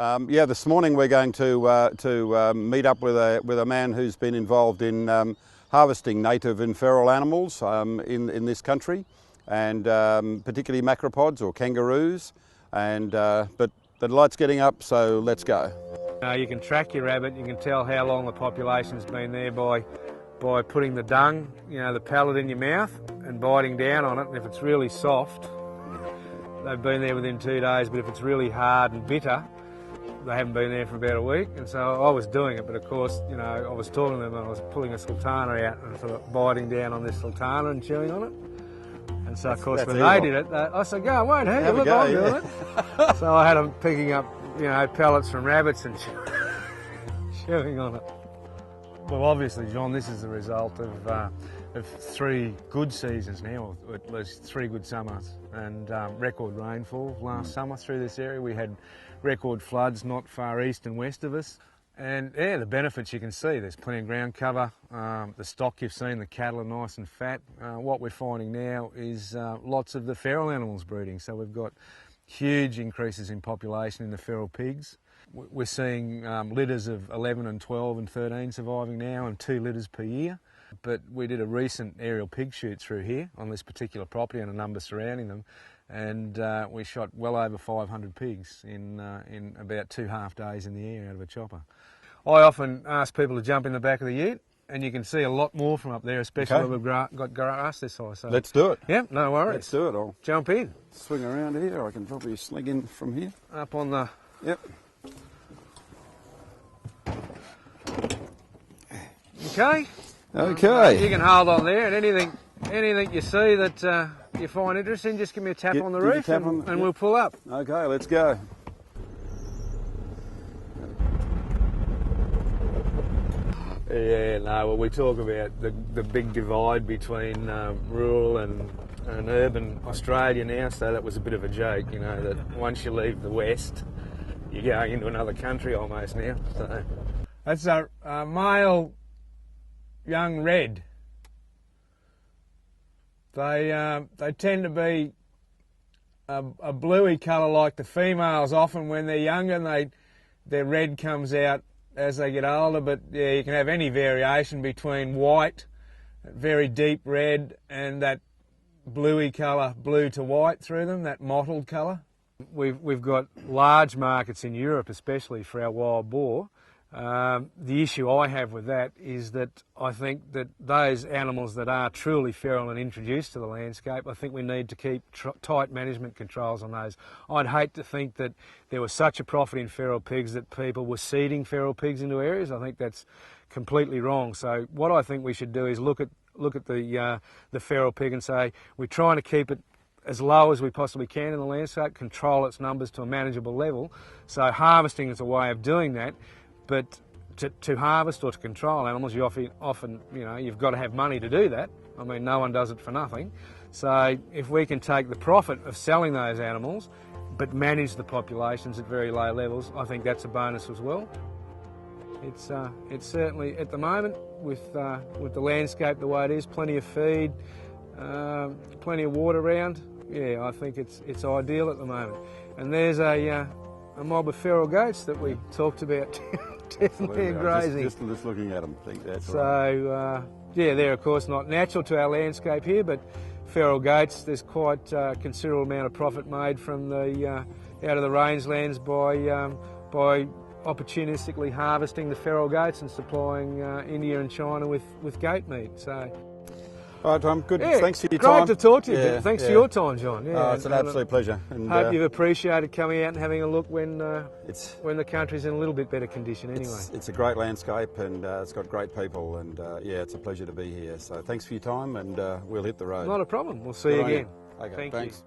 Yeah, this morning we're going to meet up with a man who's been involved in harvesting native and feral animals in this country, and particularly macropods or kangaroos. And but the light's getting up, so let's go. You can track your rabbit. You can tell how long the population's been there by putting the dung, the pellet in your mouth and biting down on it. And if it's really soft, they've been there within 2 days. But if it's really hard and bitter, they haven't been there for about a week. And so I was doing it, but of course, I was talking to them and I was pulling a sultana out and sort of biting down on this sultana and chewing on it. And so of course when they did it, I said, "Go, I won't hurt you, look, I'm doing it." So I had them picking up, pellets from rabbits and chewing on it. Well, obviously, John, this is the result of 3 good seasons now, or at least 3 good summers, and record rainfall last summer through this area. We had record floods not far east and west of us. And yeah, the benefits you can see, there's plenty of ground cover, the stock you've seen, the cattle are nice and fat. What we're finding now is lots of the feral animals breeding. So we've got huge increases in population in the feral pigs. We're seeing litters of 11 and 12 and 13 surviving now, and 2 litters per year. But we did a recent aerial pig shoot through here on this particular property and a number surrounding them, and we shot well over 500 pigs in about 2 half days in the air out of a chopper. I often ask people to jump in the back of the ute, and you can see a lot more from up there, especially when we've got grass this size. So. Let's do it. Yeah, no worries. Let's do it. I'll jump in. Swing around here. I can probably sling in from here. Up on the... Yep. Okay. Okay. You can hold on there, and anything you see that you find interesting, just give me a tap on the roof and we'll pull up. Okay, let's go. Yeah, no, well, we talk about the big divide between rural and urban Australia now, so that was a bit of a joke, that once you leave the west, you're going into another country almost now. So that's a male young red. They tend to be a bluey colour like the females. Often when they're younger, their red comes out as they get older, but yeah, you can have any variation between white, very deep red, and that bluey colour, blue to white through them, that mottled colour. We've got large markets in Europe, especially for our wild boar. The issue I have with that is that I think that those animals that are truly feral and introduced to the landscape, I think we need to keep tight management controls on those. I'd hate to think that there was such a profit in feral pigs that people were seeding feral pigs into areas. I think that's completely wrong. So what I think we should do is look at the feral pig and say we're trying to keep it as low as we possibly can in the landscape, control its numbers to a manageable level. So harvesting is a way of doing that. But to harvest or to control animals, you often, you've got to have money to do that. I mean, no one does it for nothing. So if we can take the profit of selling those animals, but manage the populations at very low levels, I think that's a bonus as well. It's certainly, at the moment, with the landscape the way it is, plenty of feed, plenty of water around, yeah, I think it's ideal at the moment. And there's a mob of feral goats that we talked about definitely grazing. Just looking at them, I think that's right. So, yeah, they're of course not natural to our landscape here, but feral goats, there's quite a considerable amount of profit made from the out of the rangelands by opportunistically harvesting the feral goats and supplying India and China with goat meat. So. All right, Tom, good. Yeah, thanks for your time. Great to talk to you. Yeah, thanks for your time, John. Yeah, it's an absolute pleasure. And hope you've appreciated coming out and having a look when the country's in a little bit better condition anyway. It's a great landscape, and it's got great people, and yeah, it's a pleasure to be here. So thanks for your time, and we'll hit the road. Not a problem. We'll see you again. Okay, thanks.